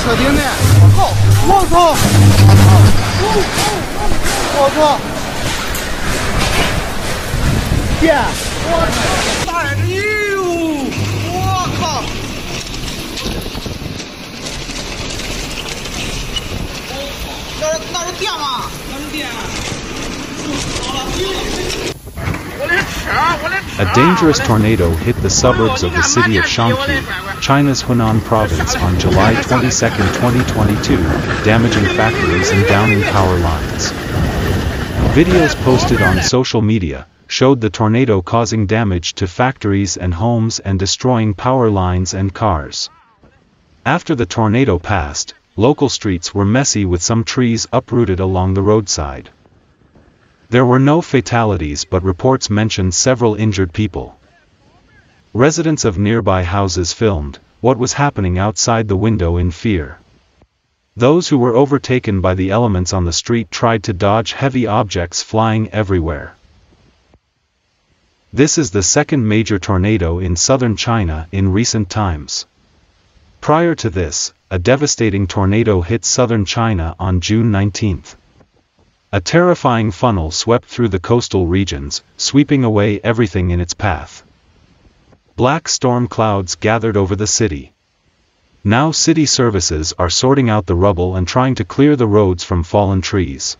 车顶的，我操！爹，大爷，呦，我靠！那是电吗？那是电。A dangerous tornado hit the suburbs of the city of Shangqiu, China's Hunan province on July 22, 2022, damaging factories and downing power lines. Videos posted on social media showed the tornado causing damage to factories and homes and destroying power lines and cars. After the tornado passed, local streets were messy with some trees uprooted along the roadside. There were no fatalities, but reports mentioned several injured people. Residents of nearby houses filmed what was happening outside the window in fear. Those who were overtaken by the elements on the street tried to dodge heavy objects flying everywhere. This is the second major tornado in southern China in recent times. Prior to this, a devastating tornado hit southern China on June 19. A terrifying funnel swept through the coastal regions, sweeping away everything in its path. Black storm clouds gathered over the city. Now city services are sorting out the rubble and trying to clear the roads from fallen trees.